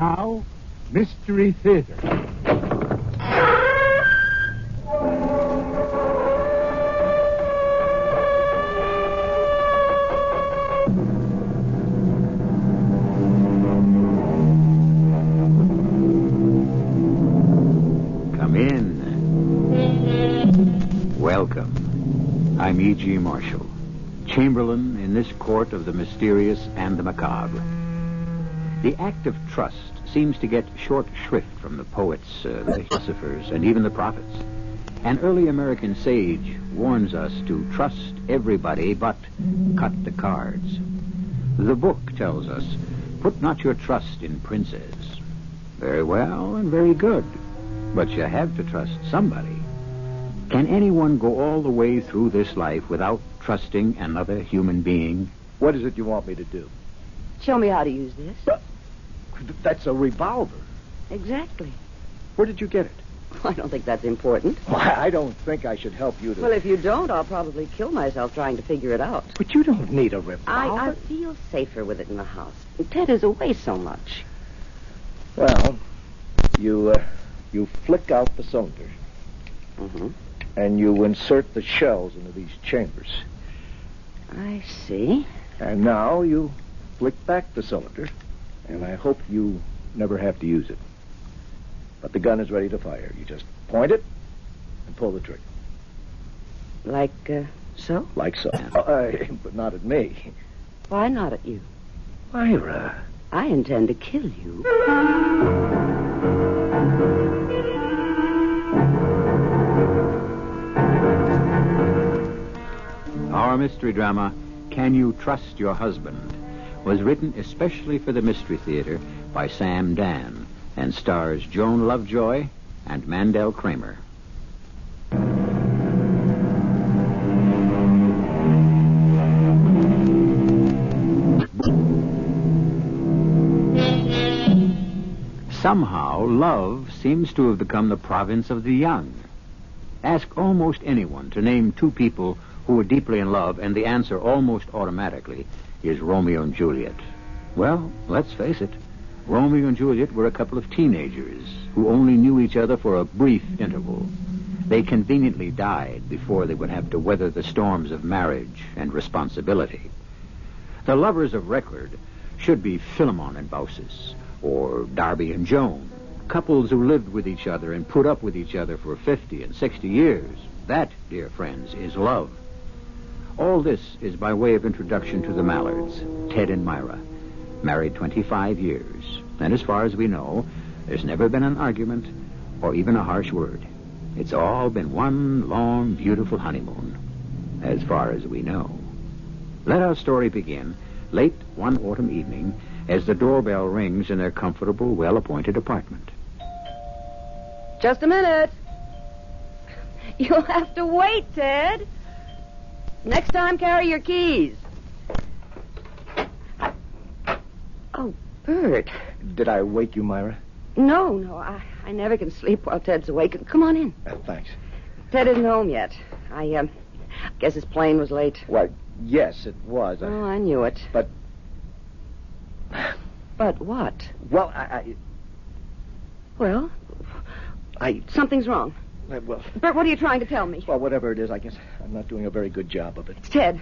Now, Mystery Theater. Come in. Welcome. I'm E.G. Marshall, Chamberlain in this court of the mysterious and the macabre. The act of trust seems to get short shrift from the poets, the philosophers, and even the prophets. An early American sage warns us to trust everybody but cut the cards. The book tells us, put not your trust in princes. Very well and very good, but you have to trust somebody. Can anyone go all the way through this life without trusting another human being? What is it you want me to do? Show me how to use this. That's a revolver. Exactly. Where did you get it? I don't think that's important. Why, I don't think I should help you to... Well, if you don't, I'll probably kill myself trying to figure it out. But you don't need a revolver. I feel safer with it in the house. Ted is away so much. Well, you flick out the cylinder. Mm-hmm. And you insert the shells into these chambers. I see. And now you flick back the cylinder. And I hope you never have to use it. But the gun is ready to fire. You just point it and pull the trigger. Like, so? Like so. But not at me. Why not at you? Myra. I intend to kill you. Our mystery drama, Can You Trust Your Husband?, was written especially for the Mystery Theater by Sam Dann and stars Joan Lovejoy and Mandel Kramer. Somehow, love seems to have become the province of the young. Ask almost anyone to name two people who were deeply in love, and the answer almost automatically is Romeo and Juliet. Well, let's face it. Romeo and Juliet were a couple of teenagers who only knew each other for a brief interval. They conveniently died before they would have to weather the storms of marriage and responsibility. The lovers of record should be Philemon and Baucis, or Darby and Joan, couples who lived with each other and put up with each other for 50 and 60 years. That, dear friends, is love. All this is by way of introduction to the Mallards, Ted and Myra, married 25 years. And as far as we know, there's never been an argument or even a harsh word. It's all been one long, beautiful honeymoon, as far as we know. Let our story begin late one autumn evening as the doorbell rings in their comfortable, well-appointed apartment. Just a minute. You'll have to wait, Ted. Next time, carry your keys. Oh, Bert. Did I wake you, Myra? No, I never can sleep while Ted's awake. Come on in. Thanks. Ted isn't home yet. I guess his plane was late. Well, yes, it was. Oh, I knew it. But... But what? Well, Well, something's wrong. Well... Bert, what are you trying to tell me? Well, whatever it is, I guess I'm not doing a very good job of it. It's Ted.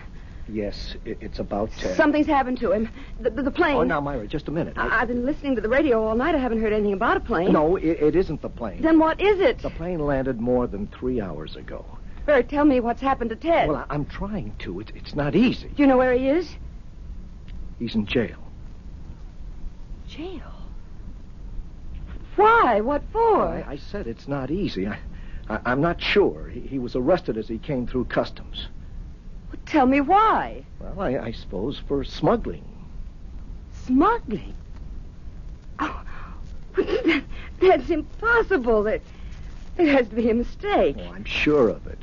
Yes, it's about Ted. Something's happened to him. The plane. Oh, now, Myra, just a minute. I've been listening to the radio all night. I haven't heard anything about a plane. No, it isn't the plane. Then what is it? The plane landed more than 3 hours ago. Bert, tell me what's happened to Ted. Well, I'm trying to. It's not easy. Do you know where he is? He's in jail. Jail? Why? What for? I said it's not easy. I'm not sure. He was arrested as he came through customs. Well, tell me why. Well, I suppose for smuggling. Smuggling? Oh, that's impossible. There has to be a mistake. Oh, I'm sure of it.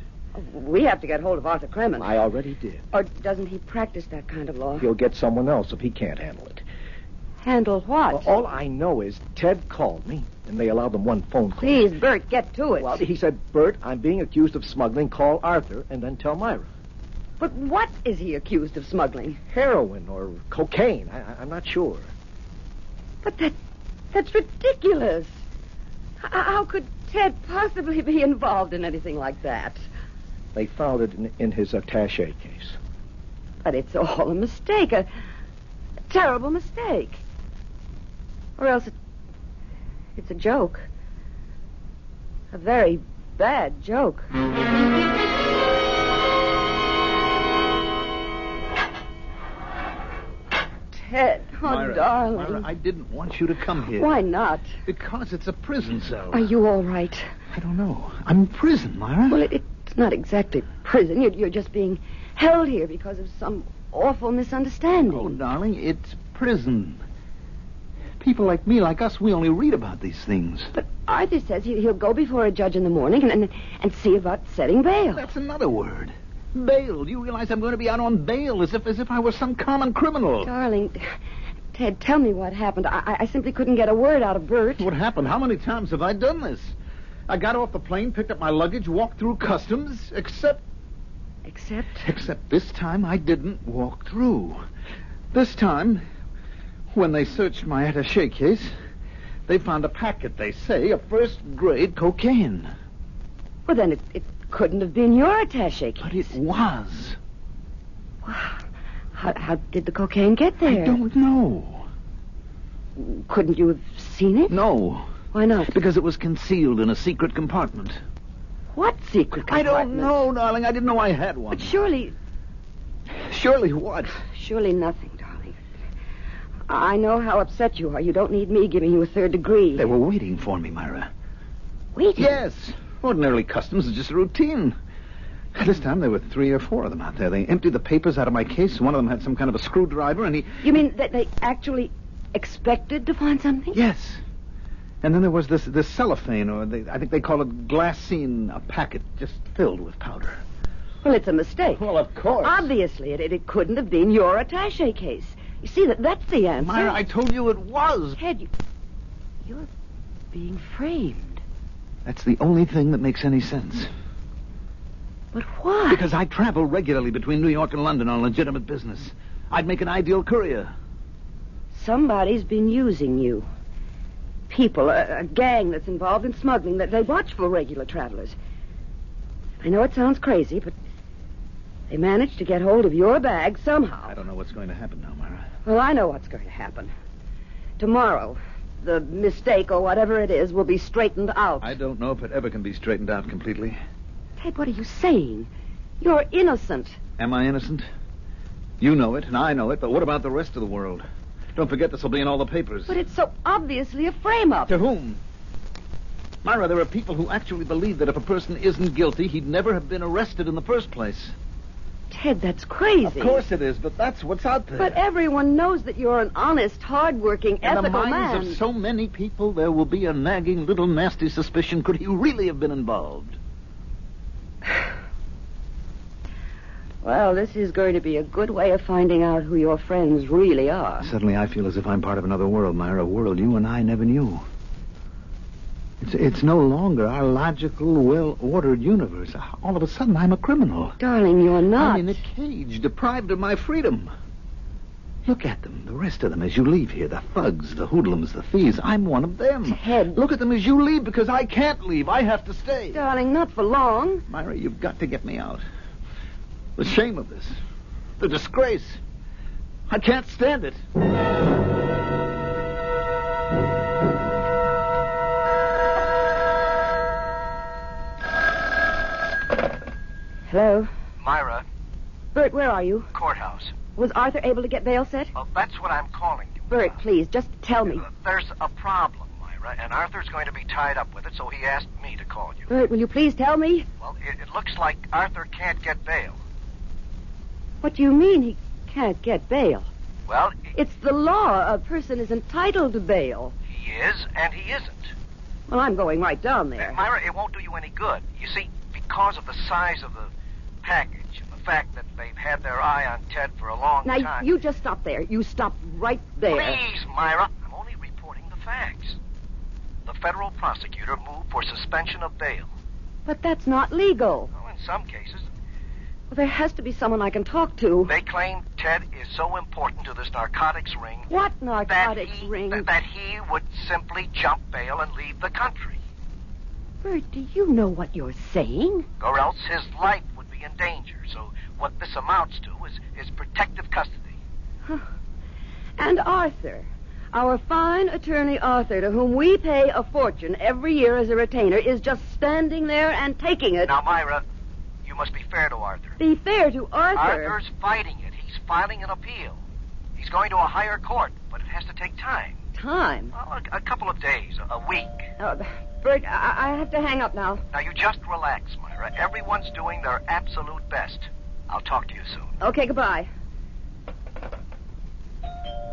We have to get hold of Arthur Kramer. I already did. Or doesn't he practice that kind of law? He'll get someone else if he can't handle it. Handle what? Well, all I know is Ted called me, and they allowed them one phone call. Please, Bert, get to it. Well, he said, Bert, I'm being accused of smuggling. Call Arthur, and then tell Myra. But what is he accused of smuggling? Heroin or cocaine. I'm not sure. But That's ridiculous. How could Ted possibly be involved in anything like that? They found it in his attaché case. But it's all a mistake, a terrible mistake. Or else it's a joke. A very bad joke. Ted, oh, Myra, darling. Myra, I didn't want you to come here. Why not? Because it's a prison cell. Are you all right? I don't know. I'm in prison, Myra. Well, it's not exactly prison. You're just being held here because of some awful misunderstanding. Oh, darling, it's prison. People like me, like us, we only read about these things. But Arthur says he'll go before a judge in the morning and see about setting bail. That's another word. Bail. Do you realize I'm going to be out on bail as if I was some common criminal? Darling, Ted, tell me what happened. I simply couldn't get a word out of Bert. What happened? How many times have I done this? I got off the plane, picked up my luggage, walked through customs, except this time I didn't walk through. This time, when they searched my attaché case, they found a packet, they say, of first-grade cocaine. Well, then it couldn't have been your attaché case. But it was. Wow. How did the cocaine get there? I don't know. Couldn't you have seen it? No. Why not? Because it was concealed in a secret compartment. What secret compartment? I don't know, darling. I didn't know I had one. But surely... Surely what? Surely nothing, darling. I know how upset you are. You don't need me giving you a third degree. They were waiting for me, Myra. Waiting? Yes. Ordinarily, customs is just a routine. This time there were 3 or 4 of them out there. They emptied the papers out of my case. One of them had some kind of a screwdriver, and he... You mean that they actually expected to find something? Yes. And then there was this cellophane, or I think they call it glassine, a packet just filled with powder. Well, it's a mistake. Well, of course. Obviously, it couldn't have been your attaché case. You see, that's the answer. Myra, I told you it was. Ted, you're being framed. That's the only thing that makes any sense. But why? Because I travel regularly between New York and London on legitimate business. I'd make an ideal courier. Somebody's been using you. People, a gang that's involved in smuggling, that they watch for regular travelers. I know it sounds crazy, but they managed to get hold of your bag somehow. I don't know what's going to happen now, Myra. Well, I know what's going to happen. Tomorrow, the mistake or whatever it is will be straightened out. I don't know if it ever can be straightened out completely. Ted, what are you saying? You're innocent. Am I innocent? You know it, and I know it, but what about the rest of the world? Don't forget this will be in all the papers. But it's so obviously a frame-up. To whom? Myra, there are people who actually believe that if a person isn't guilty, he'd never have been arrested in the first place. Ted, that's crazy. Of course it is, but that's what's out there. But everyone knows that you're an honest, hard-working, ethical man. In the minds of so many people, there will be a nagging little nasty suspicion. Could he really have been involved? Well, this is going to be a good way of finding out who your friends really are. Suddenly I feel as if I'm part of another world, Myra, a world you and I never knew. It's no longer our logical, well-ordered universe. All of a sudden, I'm a criminal. Darling, you're not. I'm in a cage, deprived of my freedom. Look at them, the rest of them, as you leave here. The thugs, the hoodlums, the thieves. I'm one of them. Ted. Look at them as you leave, because I can't leave. I have to stay. Darling, not for long. Myra, you've got to get me out. The shame of this. The disgrace. I can't stand it. Hello? Myra, Bert, where are you? courthouse. Was Arthur able to get bail set? Well, that's what I'm calling you. Bert, please, just tell me. There's a problem, Myra, and Arthur's going to be tied up with it, so he asked me to call you. Bert, will you please tell me? Well, it looks like Arthur can't get bail. What do you mean he can't get bail? Well, It's the law. A person is entitled to bail. he is and he isn't. Well, I'm going right down there. Myra, it won't do you any good. You see, because of the size of the package and the fact that they've had their eye on Ted for a long Now, time... you just stop there. You stop right there. Please, Myra. I'm only reporting the facts. The federal prosecutor moved for suspension of bail. But that's not legal. Well, in some cases. Well, there has to be someone I can talk to. They claim Ted is so important to this narcotics ring. What narcotics ring? That he would simply jump bail and leave the country. Bert, do you know what you're saying? Or else his life would be in danger. So what this amounts to is protective custody. And Arthur, our fine attorney Arthur, to whom we pay a fortune every year as a retainer, is just standing there and taking it. Now, Myra, you must be fair to Arthur. Be fair to Arthur? Arthur's fighting it. He's filing an appeal. He's going to a higher court, but it has to take time. Time? Well, a couple of days, a week. Oh, Bert, I have to hang up now. Now, you just relax, Myra. Everyone's doing their absolute best. I'll talk to you soon. Okay, goodbye.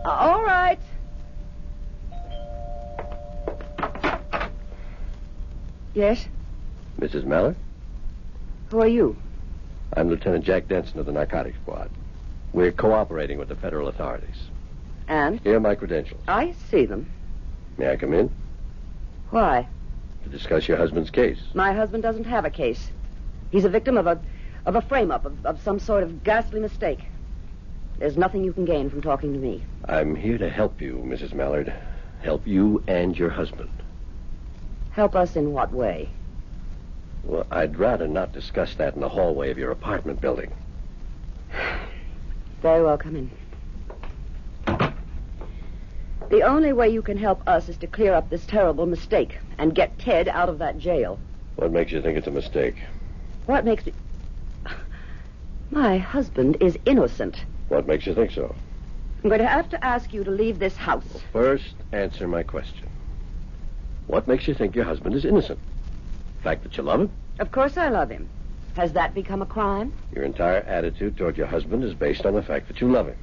All right. Yes? Mrs. Mallard? Who are you? I'm Lieutenant Jack Denson of the Narcotics Squad. We're cooperating with the federal authorities. And? Here are my credentials. I see them. May I come in? Why? To discuss your husband's case. My husband doesn't have a case. He's a victim of a frame-up, of some sort of ghastly mistake. There's nothing you can gain from talking to me. I'm here to help you, Mrs. Mallard. Help you and your husband. Help us in what way? Well, I'd rather not discuss that in the hallway of your apartment building. Very well, come in. The only way you can help us is to clear up this terrible mistake and get Ted out of that jail. What makes you think it's a mistake? What makes me... My husband is innocent. What makes you think so? I'm going to have to ask you to leave this house. First, answer my question. What makes you think your husband is innocent? The fact that you love him? Of course I love him. Has that become a crime? Your entire attitude toward your husband is based on the fact that you love him.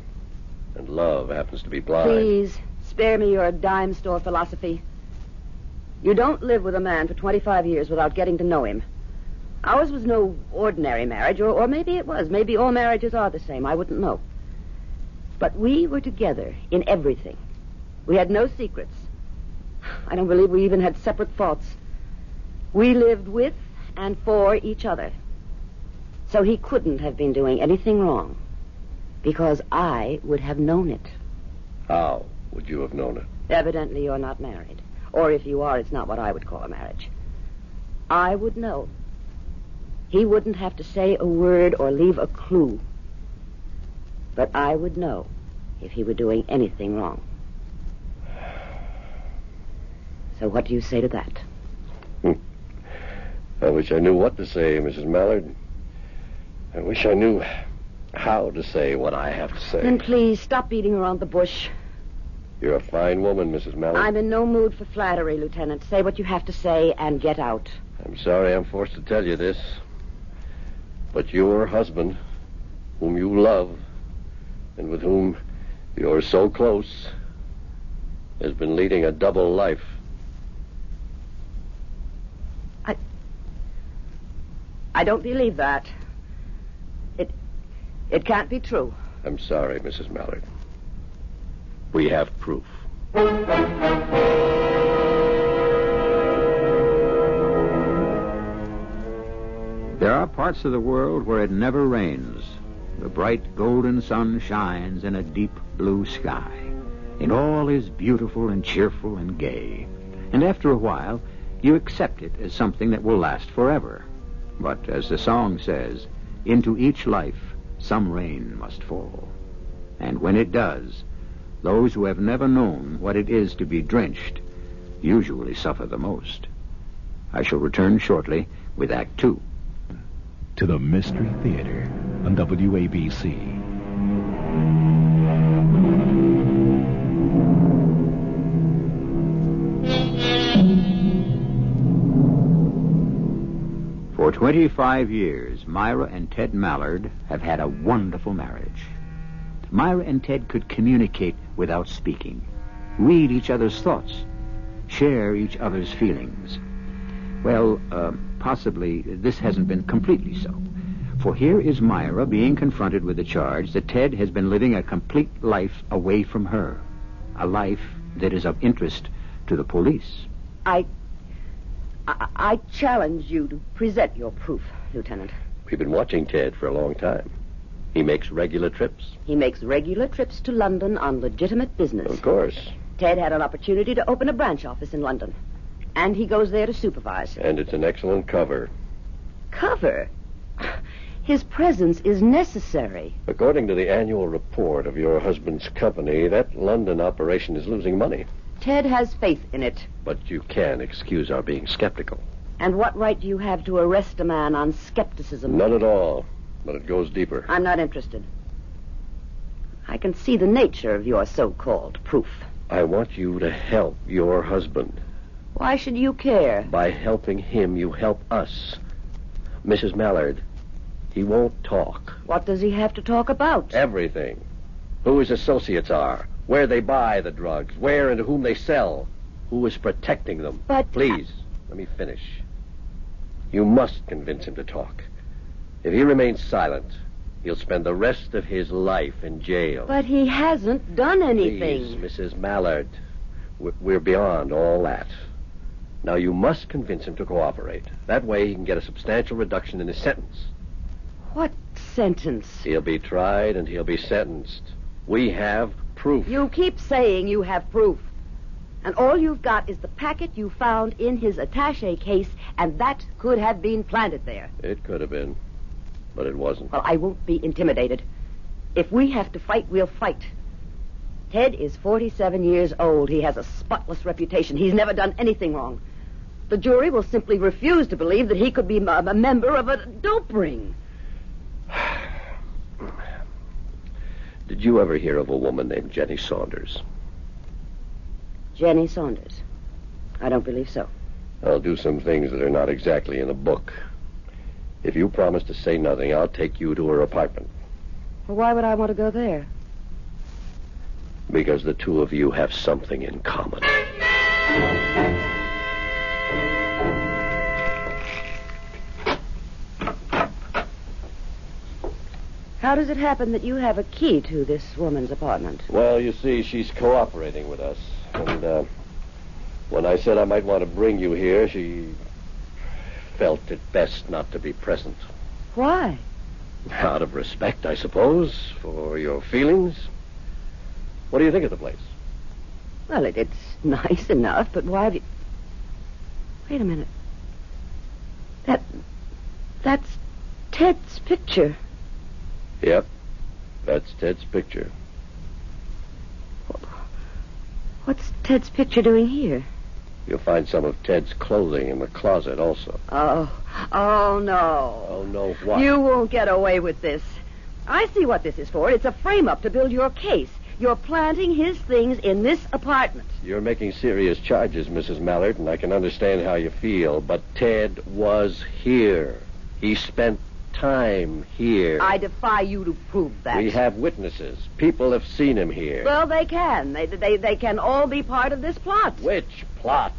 And love happens to be blind. Please, spare me your dime store philosophy. You don't live with a man for 25 years without getting to know him. Ours was no ordinary marriage, or maybe it was. Maybe all marriages are the same. I wouldn't know. But we were together in everything. We had no secrets. I don't believe we even had separate thoughts. We lived with and for each other. So he couldn't have been doing anything wrong, because I would have known it. How would you have known it? Evidently you're not married. Or if you are, it's not what I would call a marriage. I would know. He wouldn't have to say a word or leave a clue. But I would know if he were doing anything wrong. So what do you say to that? I wish I knew what to say, Mrs. Mallard. I wish I knew how to say what I have to say. Then please, stop beating around the bush. You're a fine woman, Mrs. Mallard. I'm in no mood for flattery, Lieutenant. Say what you have to say and get out. I'm sorry I'm forced to tell you this, but your husband, whom you love, and with whom you're so close, has been leading a double life. I don't believe that. It can't be true. I'm sorry, Mrs. Mallard. We have proof. There are parts of the world where it never rains. The bright golden sun shines in a deep blue sky, and all is beautiful and cheerful and gay. And after a while, you accept it as something that will last forever. But as the song says, into each life some rain must fall. And when it does, those who have never known what it is to be drenched usually suffer the most. I shall return shortly with Act Two. To the Mystery Theater on WABC. For 25 years, Myra and Ted Mallard have had a wonderful marriage. Myra and Ted could communicate without speaking, read each other's thoughts, share each other's feelings. Well, possibly this hasn't been completely so. For here is Myra being confronted with the charge that Ted has been living a complete life away from her, a life that is of interest to the police. I challenge you to present your proof, Lieutenant. We've been watching Ted for a long time. He makes regular trips. He makes regular trips to London on legitimate business. Of course. Ted had an opportunity to open a branch office in London. And he goes there to supervise. And it's an excellent cover. Cover? His presence is necessary. According to the annual report of your husband's company, that London operation is losing money. Ted has faith in it. But you can't excuse our being skeptical. And what right do you have to arrest a man on skepticism? None at all. But it goes deeper. I'm not interested. I can see the nature of your so-called proof. I want you to help your husband. Why should you care? By helping him, you help us. Mrs. Mallard, he won't talk. What does he have to talk about? Everything. Who his associates are, where they buy the drugs, where and to whom they sell, who is protecting them. But... Please, let me finish. You must convince him to talk. If he remains silent, he'll spend the rest of his life in jail. But he hasn't done anything. Please, Mrs. Mallard, we're beyond all that. Now, you must convince him to cooperate. That way he can get a substantial reduction in his sentence. What sentence? He'll be tried and he'll be sentenced. We have proof. You keep saying you have proof. And all you've got is the packet you found in his attaché case, and that could have been planted there. It could have been, but it wasn't. Well, I won't be intimidated. If we have to fight, we'll fight. Ted is 47 years old. He has a spotless reputation. He's never done anything wrong. The jury will simply refuse to believe that he could be a member of a dope ring. Did you ever hear of a woman named Jenny Saunders? Jenny Saunders? I don't believe so. I'll do some things that are not exactly in the book. If you promise to say nothing, I'll take you to her apartment. Well, why would I want to go there? Because the two of you have something in common. How does it happen that you have a key to this woman's apartment? Well, you see, she's cooperating with us. And when I said I might want to bring you here, she felt it best not to be present. Why? Out of respect, I suppose, for your feelings. What do you think of the place? Well, it's nice enough, but why have you... Wait a minute. That's Ted's picture. Yep, that's Ted's picture. What's Ted's picture doing here? You'll find some of Ted's clothing in the closet also. Oh no. Oh, no what? You won't get away with this. I see what this is for. It's a frame-up to build your case. You're planting his things in this apartment. You're making serious charges, Mrs. Mallard, and I can understand how you feel, but Ted was here. He spent time here. I defy you to prove that. We have witnesses. People have seen him here. Well, they can. They can all be part of this plot. Which plot?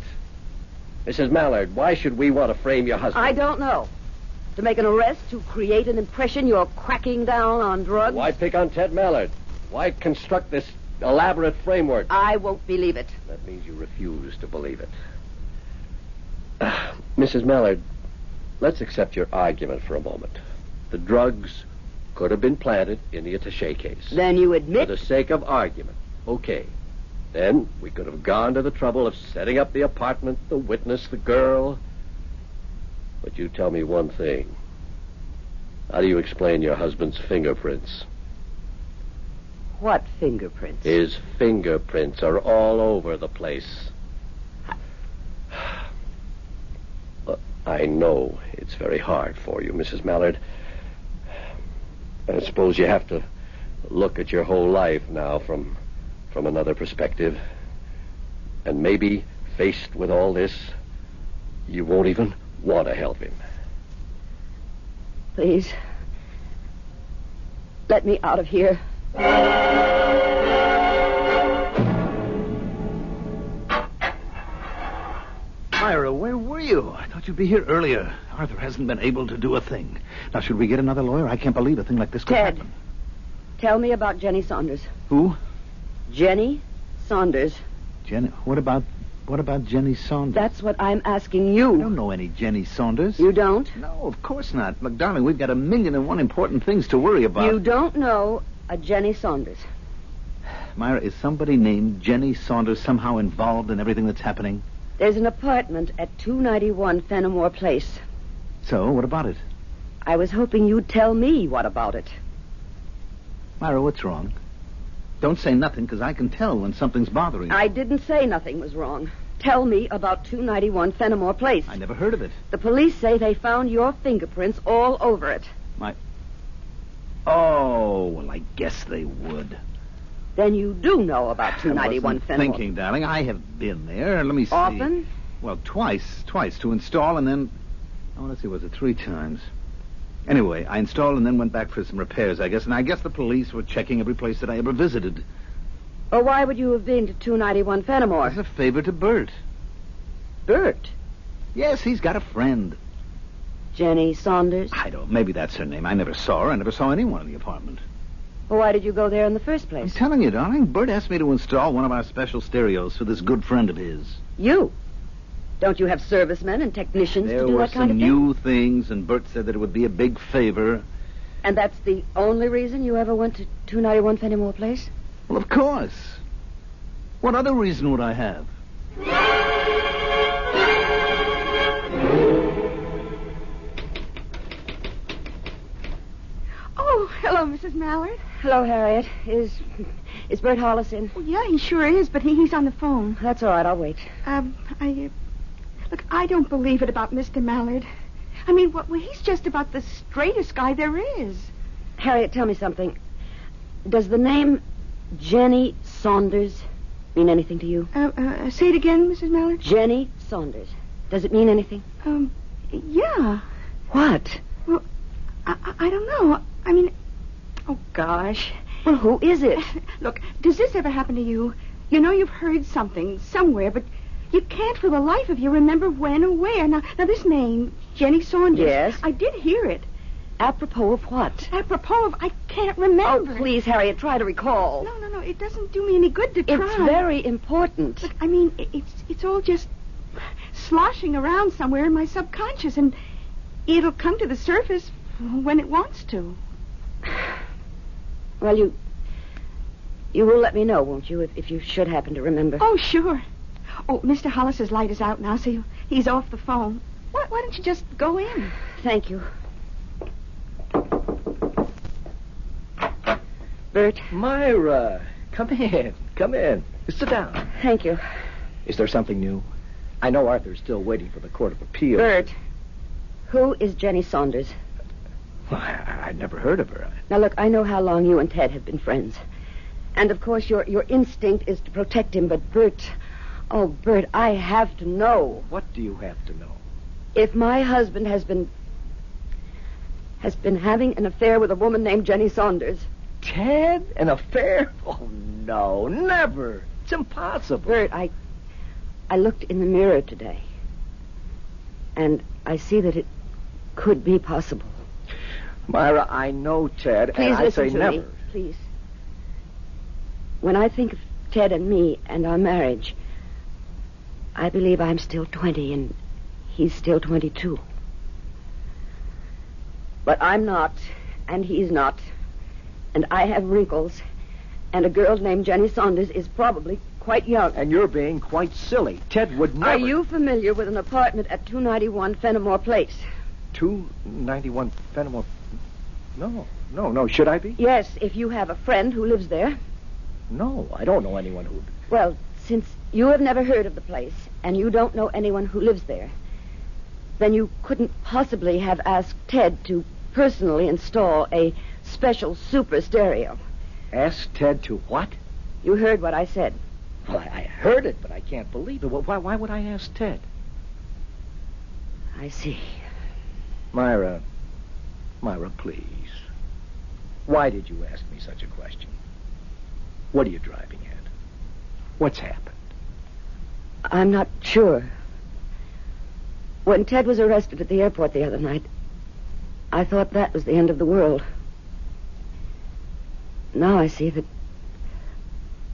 Mrs. Mallard, why should we want to frame your husband? I don't know. To make an arrest, to create an impression you're cracking down on drugs? Why pick on Ted Mallard? Why construct this elaborate framework? I won't believe it. That means you refuse to believe it. Mrs. Mallard, let's accept your argument for a moment. The drugs could have been planted in the attaché case. Then you admit... For the sake of argument. Okay. Then we could have gone to the trouble of setting up the apartment, the witness, the girl. But you tell me one thing. How do you explain your husband's fingerprints? What fingerprints? His fingerprints are all over the place. I know it's very hard for you, Mrs. Mallard. I suppose you have to look at your whole life now from another perspective. And maybe, faced with all this, you won't even want to help him. Please. Let me out of here. Myra, where were you? I thought you'd be here earlier. Arthur hasn't been able to do a thing. Now, should we get another lawyer? I can't believe a thing like this could Ted, happen. tell me about Jenny Saunders. Who? Jenny Saunders. Jenny. What about what about Jenny Saunders? That's what I'm asking I you. don't know any Jenny Saunders. You don't? No, of course not. Look, darling, we've got 1,000,001 important things to worry about. You don't know a Jenny Saunders. Myra, is somebody named Jenny Saunders somehow involved in everything that's happening? There's an apartment at 291 Fenimore Place. So, what about it? I was hoping you'd tell me what about it. Myra, what's wrong? Don't say nothing, because I can tell when something's bothering you. I didn't say nothing was wrong. Tell me about 291 Fenimore Place. I never heard of it. The police say they found your fingerprints all over it. Oh, well, I guess they would. Then you do know about 291 Fenimore. Thinking, darling. I have been there. Let me see. Often? Well, twice to install and then... Oh, let's see, was it 3 times? Anyway, I installed and then went back for some repairs, I guess. And I guess the police were checking every place that I ever visited. Well, why would you have been to 291 Fenimore? As a favor to Bert. Bert? Yes, he's got a friend. Jenny Saunders? I don't... Maybe that's her name. I never saw her. I never saw anyone in the apartment. Well, why did you go there in the first I'm place? telling you, darling, Bert asked me to install one of our special stereos for this good friend of his. You? Don't you have servicemen and technicians There to do were that kind some of thing? new things, and Bert said that it would be a big favor. And that's the only reason you ever went to 291 Fenimore Place? Well, of course. What other reason would I have? Oh, hello, Mrs. Mallard. Hello, Harriet. Is Bert Hollis in? Well, yeah, he sure is, but he's on the phone. That's all right. I'll wait. Look, I don't believe it about Mr. Mallard. I mean, well, he's just about the straightest guy there is. Harriet, tell me something. Does the name Jenny Saunders mean anything to you? Say it again, Mrs. Mallard. Jenny Saunders. Does it mean anything? Yeah. What? Well, I don't know. I mean, oh, gosh. Well, who is it? Look, does this ever happen to you? You know you've heard something somewhere, but you can't for the life of you remember when or where. Now this name, Jenny Saunders. Yes? I did hear it. Apropos of what? Apropos of, I can't remember. Oh, please, Harriet, try to recall. No. It doesn't do me any good to try. It's very important. Look, I mean, it's all just sloshing around somewhere in my subconscious, and it'll come to the surface when it wants to. Well, you will let me know, won't you, if you should happen to remember? Oh, sure. Oh, Mr. Hollis's light is out now, so he's off the phone. Why don't you just go in? Thank you. Bert? Myra, come in. Sit down. Thank you. Is there something new? I know Arthur's still waiting for the Court of Appeal. Bert, who is Jenny Saunders? Well, I'd never heard of her. Now, look, I know how long you and Ted have been friends. And, of course, your instinct is to protect him, but Bert... Oh, Bert, I have to know. What do you have to know? If my husband has been having an affair with a woman named Jenny Saunders... Ted? An affair? Oh, no, never. It's impossible. Bert, I looked in the mirror today, and I see that it could be possible. Myra, I know Ted, Please and I listen say to never. me, please. When I think of Ted and me and our marriage, I believe I'm still 20 and he's still 22. But I'm not, and he's not, and I have wrinkles, and a girl named Jenny Saunders is probably quite young. And you're being quite silly. Ted would never... Are you familiar with an apartment at 291 Fenimore Place? 291 Fenimore... No. Should I be? Yes, if you have a friend who lives there. No, I don't know anyone who... Well, since you have never heard of the place, and you don't know anyone who lives there, then you couldn't possibly have asked Ted to personally install a special super stereo. Ask Ted to what? You heard what I said. Well, I heard it, but I can't believe it. Well, why would I ask Ted? I see. Myra, please. Why did you ask me such a question? What are you driving at? What's happened? I'm not sure. When Ted was arrested at the airport the other night, I thought that was the end of the world. Now I see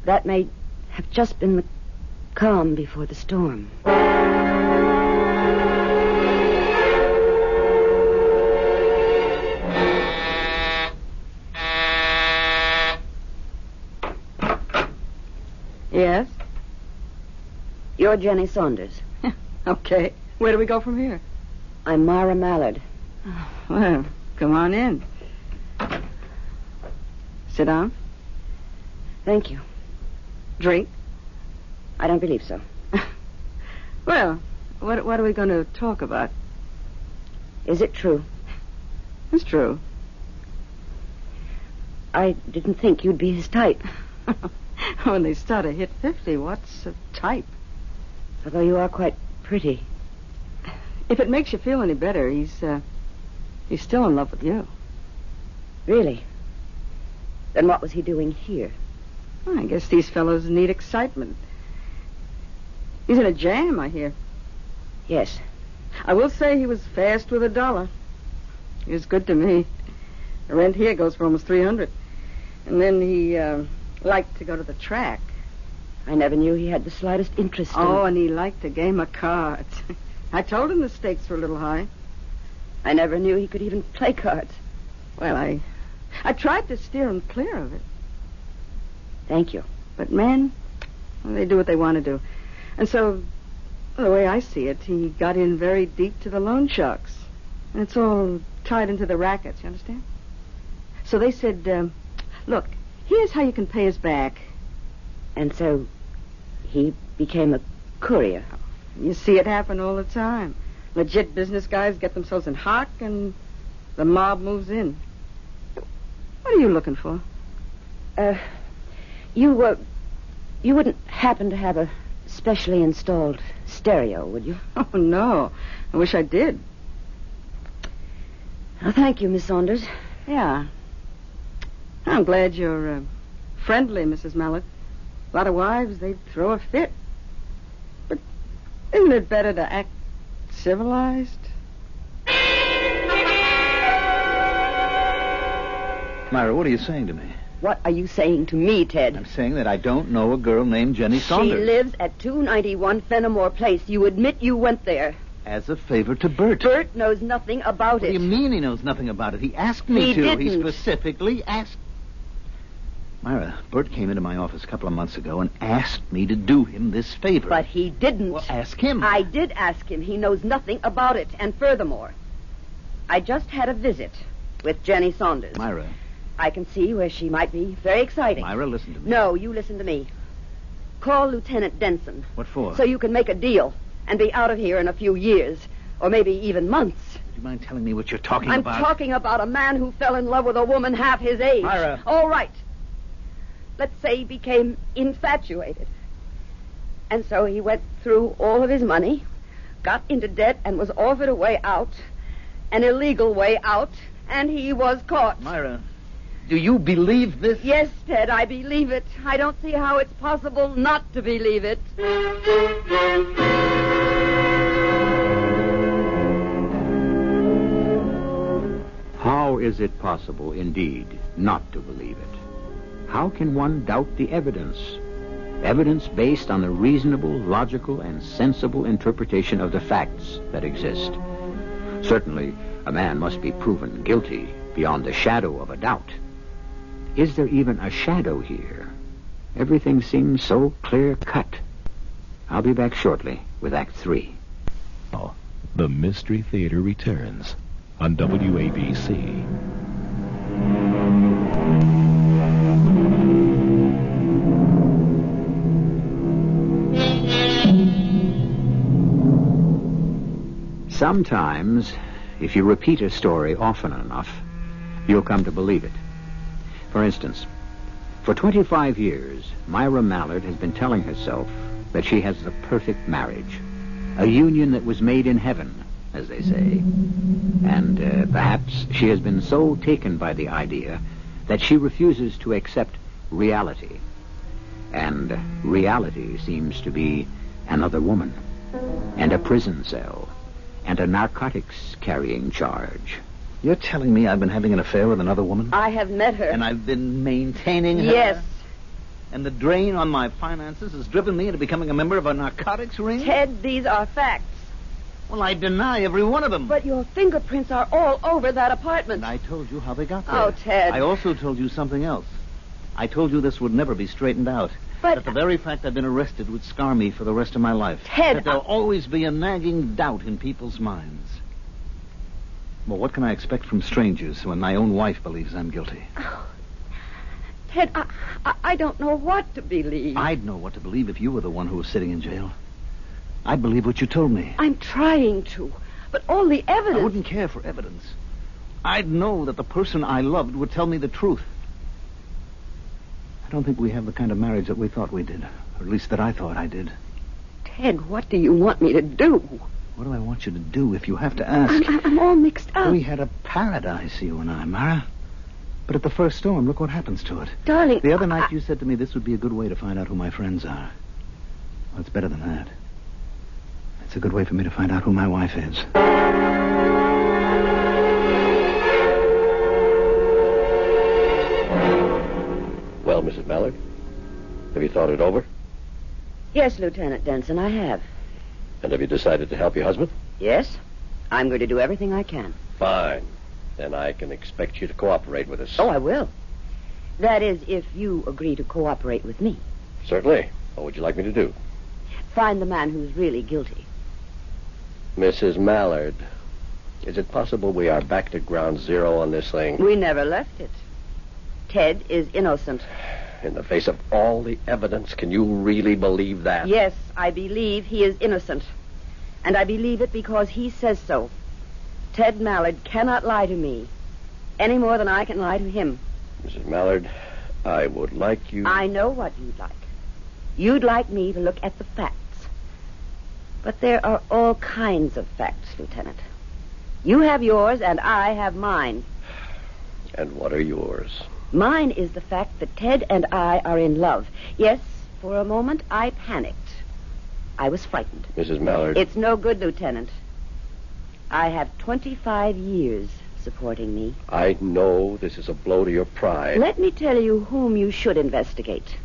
that may have just been calm before the storm. Yes? You're Jenny Saunders. Okay. Where do we go from here? I'm Myra Mallard. Oh, well, come on in. Sit down. Thank you. Drink. I don't believe so. Well, what are we going to talk about? Is it true? It's true. I didn't think you'd be his type. When they start to hit 50, what's a type? Although you are quite pretty. If it makes you feel any better, he's still in love with you. Really? Then what was he doing here? Well, I guess these fellows need excitement. He's in a jam, I hear. Yes. I will say he was fast with $1. He was good to me. The rent here goes for almost $300. And then he liked to go to the track. I never knew he had the slightest interest in... Oh, and he liked a game of cards. I told him the stakes were a little high. I never knew he could even play cards. Well, I tried to steer him clear of it. Thank you. But men, well, they do what they want to do. And so, well, the way I see it, he got in very deep to the loan sharks. And it's all tied into the rackets, you understand? So they said, look, here's how you can pay us back. And so he became a courier. You see it happen all the time. Legit business guys get themselves in hock, and the mob moves in. What are you looking for? You wouldn't happen to have a specially installed stereo, would you? Oh, no. I wish I did. Oh, thank you, Miss Saunders. Yeah. I'm glad you're friendly, Mrs. Mallard. A lot of wives, they'd throw a fit. But isn't it better to act civilized? Myra, what are you saying to me? What are you saying to me, Ted? I'm saying that I don't know a girl named Jenny Saunders. She lives at 291 Fenimore Place. You admit you went there. As a favor to Bert. Bert knows nothing about What it. do you mean he knows nothing about it? He asked me He to. didn't. He specifically asked... Myra, Bert came into my office a couple of months ago and asked me to do him this favor. But he didn't. Well, ask him. I did ask him. He knows nothing about it. And furthermore, I just had a visit with Jenny Saunders. Myra. I can see where she might be very exciting. Myra, listen to me. No, you listen to me. Call Lieutenant Denson. What for? So you can make a deal and be out of here in a few years, or maybe even months. Would you mind telling me what you're talking I'm about? talking about a man who fell in love with a woman half his age. Myra. All right. Let's say he became infatuated. And so he went through all of his money, got into debt, and was offered a way out, an illegal way out, and he was caught. Myra, do you believe this? Yes, Ted, I believe it. I don't see how it's possible not to believe it. How is it possible, indeed, not to believe it? How can one doubt the evidence? Evidence based on the reasonable, logical, and sensible interpretation of the facts that exist. Certainly, a man must be proven guilty beyond the shadow of a doubt. Is there even a shadow here? Everything seems so clear-cut. I'll be back shortly with Act 3. The Mystery Theater returns on WABC. Sometimes, if you repeat a story often enough, you'll come to believe it. For instance, for 25 years, Myra Mallard has been telling herself that she has the perfect marriage, a union that was made in heaven, as they say. And perhaps she has been so taken by the idea that she refuses to accept reality. And reality seems to be another woman, and a prison cell, and a narcotics-carrying charge. You're telling me I've been having an affair with another woman? I have met her. And I've been maintaining her? Yes. And the drain on my finances has driven me into becoming a member of a narcotics ring? Ted, these are facts. Well, I deny every one of them. But your fingerprints are all over that apartment. And I told you how they got there. Oh, Ted. I also told you something else. I told you this would never be straightened out. But that the very fact I've been arrested would scar me for the rest of my life. Ted, that there'll always be a nagging doubt in people's minds. Well, what can I expect from strangers when my own wife believes I'm guilty? Oh, Ted, I don't know what to believe. I'd know what to believe if you were the one who was sitting in jail. I'd believe what you told me. I'm trying to, but all the evidence... I wouldn't care for evidence. I'd know that the person I loved would tell me the truth. I don't think we have the kind of marriage that we thought we did. Or at least that I thought I did. Ted, what do you want me to do? What do I want you to do if you have to ask? I'm all mixed up. We had a paradise, you and I, Mara. But at the first storm, look what happens to it. Darling... The other night you said to me this would be a good way to find out who my friends are. Well, it's better than that. It's a good way for me to find out who my wife is. Well, Mrs. Mallard, have you thought it over? Yes, Lieutenant Denson, I have. And have you decided to help your husband? Yes. I'm going to do everything I can. Fine. Then I can expect you to cooperate with us. Oh, I will. That is, if you agree to cooperate with me. Certainly. What would you like me to do? Find the man who's really guilty. Mrs. Mallard, is it possible we are back to ground zero on this thing? We never left it. Ted is innocent. In the face of all the evidence, can you really believe that? Yes, I believe he is innocent. And I believe it because he says so. Ted Mallard cannot lie to me any more than I can lie to him. Mrs. Mallard, I would like you... I know what you'd like. You'd like me to look at the facts. But there are all kinds of facts, Lieutenant. You have yours, and I have mine. And what are yours? Mine is the fact that Ted and I are in love. Yes, for a moment, I panicked. I was frightened. Mrs. Mallard... It's no good, Lieutenant. I have 25 years supporting me. I know this is a blow to your pride. Let me tell you whom you should investigate.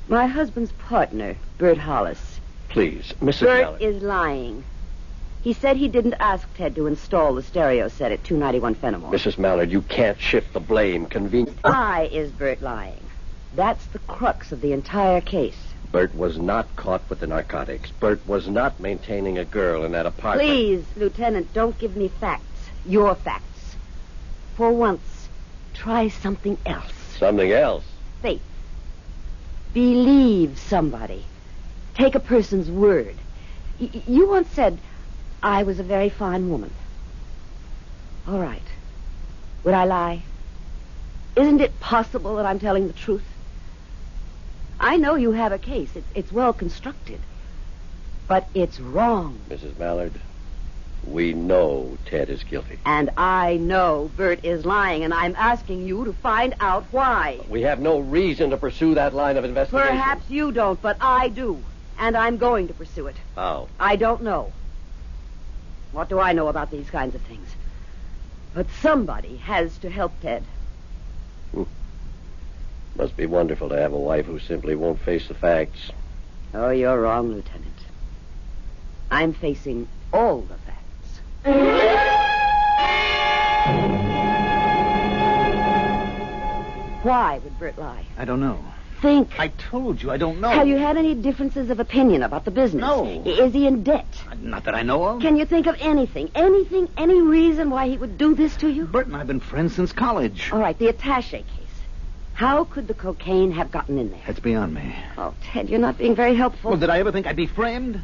My husband's partner, Bert Hollis. Please, Mrs. Bert Mallard... is lying. He said he didn't ask Ted to install the stereo set at 291 Fenimore. Mrs. Mallard, you can't shift the blame conveniently. Why is Bert lying? That's the crux of the entire case. Bert was not caught with the narcotics. Bert was not maintaining a girl in that apartment. Please, Lieutenant, don't give me facts. Your facts. For once, try something else. Something else? Faith. Believe somebody. Take a person's word. You once said, I was a very fine woman. All right. Would I lie? Isn't it possible that I'm telling the truth? I know you have a case. It's well constructed. But it's wrong. Mrs. Mallard, we know Ted is guilty. And I know Bert is lying, and I'm asking you to find out why. We have no reason to pursue that line of investigation. Perhaps you don't, but I do. And I'm going to pursue it. How? I don't know. What do I know about these kinds of things? But somebody has to help Ted. Must be wonderful to have a wife who simply won't face the facts. Oh, you're wrong, Lieutenant. I'm facing all the facts. Why would Bert lie? I don't know. Think. I told you, I don't know. Have you had any differences of opinion about the business? No. Is he in debt? Not that I know of. Can you think of anything, any reason why he would do this to you? Bert and I have been friends since college. All right, the attaché case. How could the cocaine have gotten in there? That's beyond me. Oh, Ted, you're not being very helpful. Well, did I ever think I'd be framed?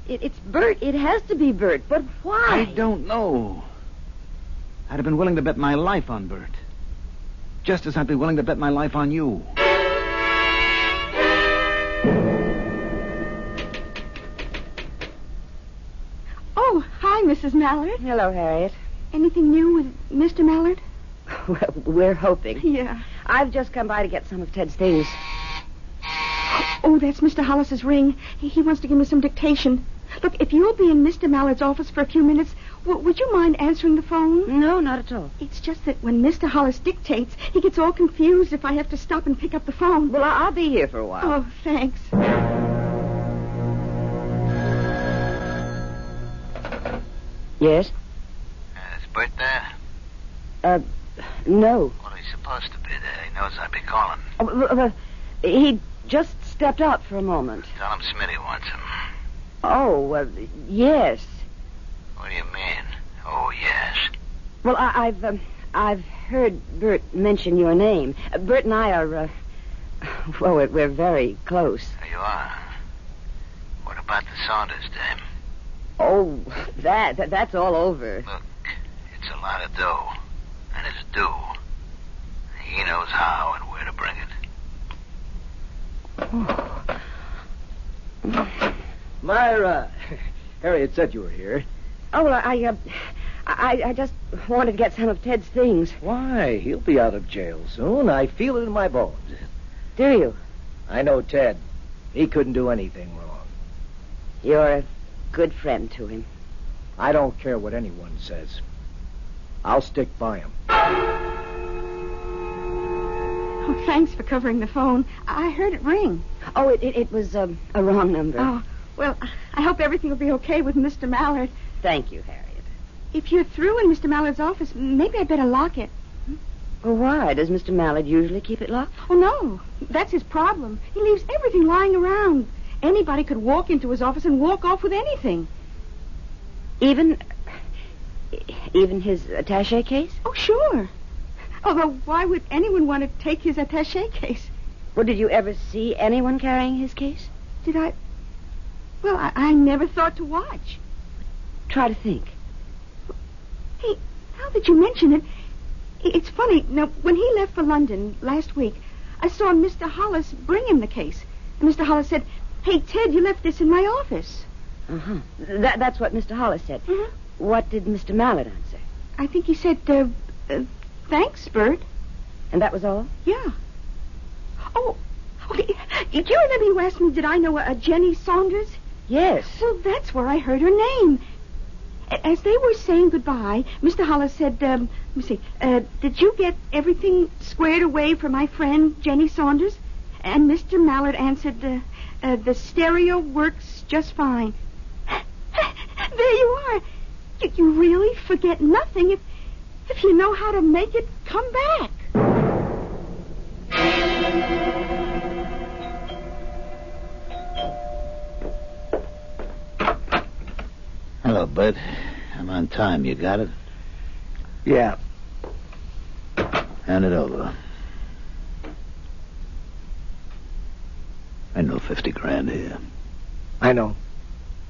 It's Bert. It has to be Bert. But why? I don't know. I'd have been willing to bet my life on Bert. Just as I'd be willing to bet my life on you. Oh, hi, Mrs. Mallard. Hello, Harriet. Anything new with Mr. Mallard? Well, we're hoping. Yeah. I've just come by to get some of Ted's things. Oh, that's Mr. Hollis's ring. He wants to give me some dictation. Look, if you'll be in Mr. Mallard's office for a few minutes, would you mind answering the phone? No, not at all. It's just that when Mr. Hollis dictates, he gets all confused if I have to stop and pick up the phone. Well, I'll be here for a while. Oh, thanks. Yes? Is Bert there? No. Well, he's supposed to be there. He knows I'd be calling. He just stepped out for a moment. Tell him Smitty wants him. Oh, yes. What do you mean? Oh, yes. Well, I've heard Bert mention your name. Bert and I are, we're very close. There you are. What about the Saunders dame? Oh, that's all over. Look, it's a lot of dough, and it's due. He knows how and where to bring it. Myra, Harriet said you were here. Oh, well, I just wanted to get some of Ted's things. Why? He'll be out of jail soon. I feel it in my bones. Do you? I know Ted. He couldn't do anything wrong. You're a good friend to him. I don't care what anyone says. I'll stick by him. Oh, thanks for covering the phone. I heard it ring. Oh, it was a wrong number. Oh, well, I hope everything will be okay with Mr. Mallard. Thank you, Harriet. If you're through in Mr. Mallard's office, maybe I'd better lock it. Well, why? Does Mr. Mallard usually keep it locked? Oh, no. That's his problem. He leaves everything lying around. Anybody could walk into his office and walk off with anything. Even his attaché case? Oh, sure. Although, why would anyone want to take his attaché case? Well, did you ever see anyone carrying his case? Did I? Well, I never thought to watch. Try to think. Hey, now that you mention it, it's funny. Now, when he left for London last week, I saw Mr. Hollis bring him the case. And Mr. Hollis said, "Hey, Ted, you left this in my office." Uh-huh. That's what Mr. Hollis said. Mm-hmm. What did Mr. Mallard answer? I think he said, thanks, Bert. And that was all? Yeah. Oh, do you remember you asked me, did I know a Jenny Saunders? Yes. Well, that's where I heard her name. As they were saying goodbye, Mr. Hollis said, let me see, did you get everything squared away for my friend, Jenny Saunders? And Mr. Mallard answered, the stereo works just fine. There you are. You really forget nothing if you know how to make it come back. Hello, Bud. I'm on time. You got it? Yeah. Hand it over. I know 50 grand here. I know.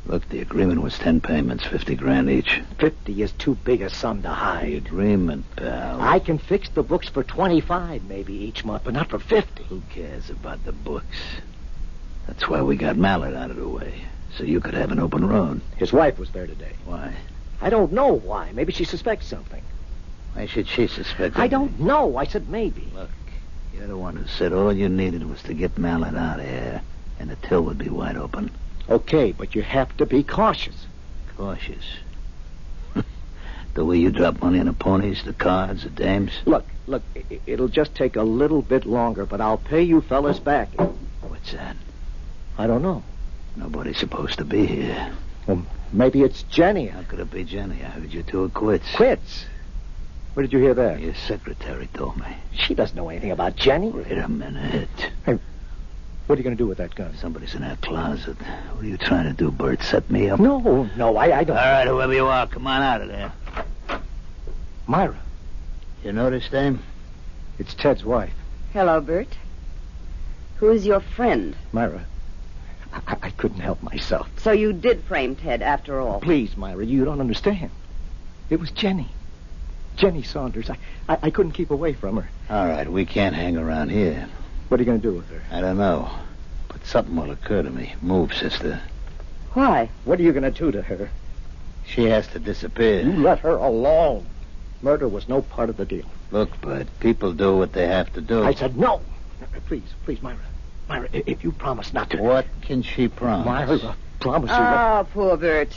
Look, the agreement was 10 payments, 50 grand each. 50 is too big a sum to The hide. agreement, pal. I can fix the books for 25 maybe each month, but not for 50. Who cares about the books? That's why we got Mallard out of the way, so you could have an open road. His wife was there today. Why? I don't know why. Maybe she suspects something. Why should she suspect I anything? don't know. I said maybe. Look, you're the one who said all you needed was to get Mallard out of here, and the till would be wide open. Okay, but you have to be cautious. Cautious. The way you drop money on the ponies, the cards, the dames. Look, it'll just take a little bit longer, but I'll pay you fellas back. What's that? I don't know. Nobody's supposed to be here. Well, maybe it's Jenny. How could it be Jenny? I heard you two are quits. Quits? Where did you hear that? Your secretary told me. She doesn't know anything about Jenny. Wait a minute. Hey, what are you going to do with that gun? Somebody's in that closet. What are you trying to do, Bert? Set me up? No, I don't. All right, whoever you are, come on out of there. Myra, You notice, dame? it's Ted's wife. Hello, Bert. Who is your friend? Myra, I couldn't help myself. So you did frame Ted after all. Please, Myra, you don't understand. It was Jenny. Jenny Saunders. I couldn't keep away from her. All right, we can't hang around here. What are you going to do with her? I don't know. But something will occur to me. Move, sister. Why? What are you going to do to her? She has to disappear. You let her alone. Murder was no part of the deal. Look, Bud, people do what they have to do. I said no. Please, Myra. Myra, if you promise not to... What can she promise? Myra, promise you... Oh, poor Bert.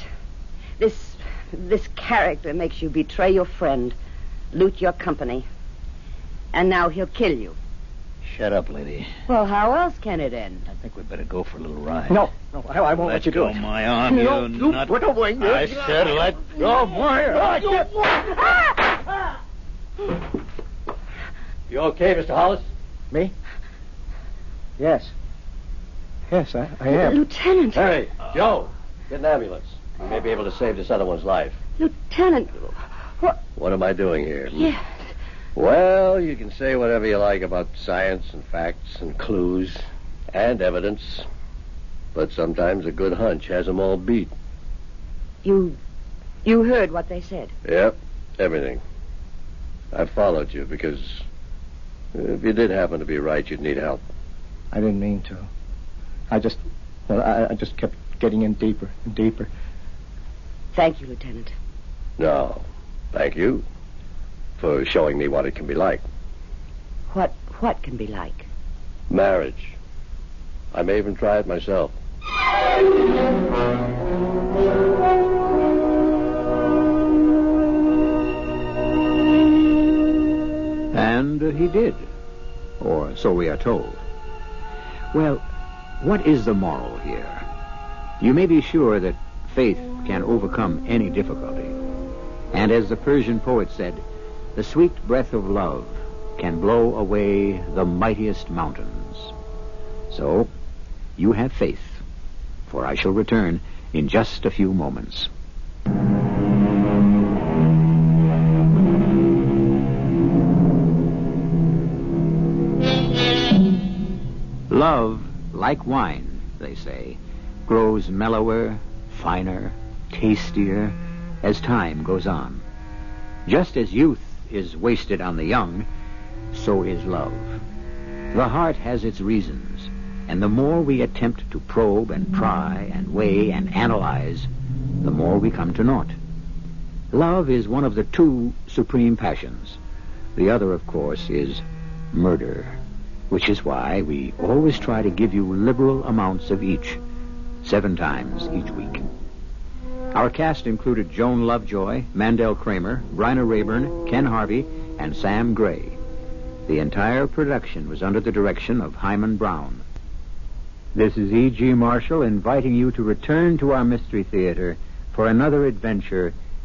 This This character makes you betray your friend, loot your company. And now he'll kill you. Shut up, lady. Well, how else can it end? I think we'd better go for a little ride. No, I won't let you do it. Let go my arm, you nut. Put away. I said let go my arm. You okay, Mr. Hollis? Me? Yes. Yes, I am. Lieutenant. Hey, Joe, get an ambulance. We may be able to save this other one's life. Lieutenant. What am I doing here? Yes. Well, you can say whatever you like about science and facts and clues and evidence, but sometimes a good hunch has them all beat. You heard what they said? Yep, everything. I followed you because if you did happen to be right, you'd need help. I didn't mean to. I just kept getting in deeper and deeper. Thank you, Lieutenant. No, thank you for showing me what it can be like. What can be like? Marriage. I may even try it myself. And he did. Or so we are told. Well, what is the moral here? You may be sure that faith can overcome any difficulty. And as the Persian poet said, the sweet breath of love can blow away the mightiest mountains. So, you have faith, for I shall return in just a few moments. Love, like wine, they say, grows mellower, finer, tastier as time goes on. Just as youth is wasted on the young, so is love. The heart has its reasons, and the more we attempt to probe and pry and weigh and analyze, the more we come to naught. Love is one of the two supreme passions. The other, of course, is murder, which is why we always try to give you liberal amounts of each, 7 times each week. Our cast included Joan Lovejoy, Mandel Kramer, Bryna Rayburn, Ken Harvey, and Sam Gray. The entire production was under the direction of Himan Brown. This is E.G. Marshall inviting you to return to our Mystery Theater for another adventure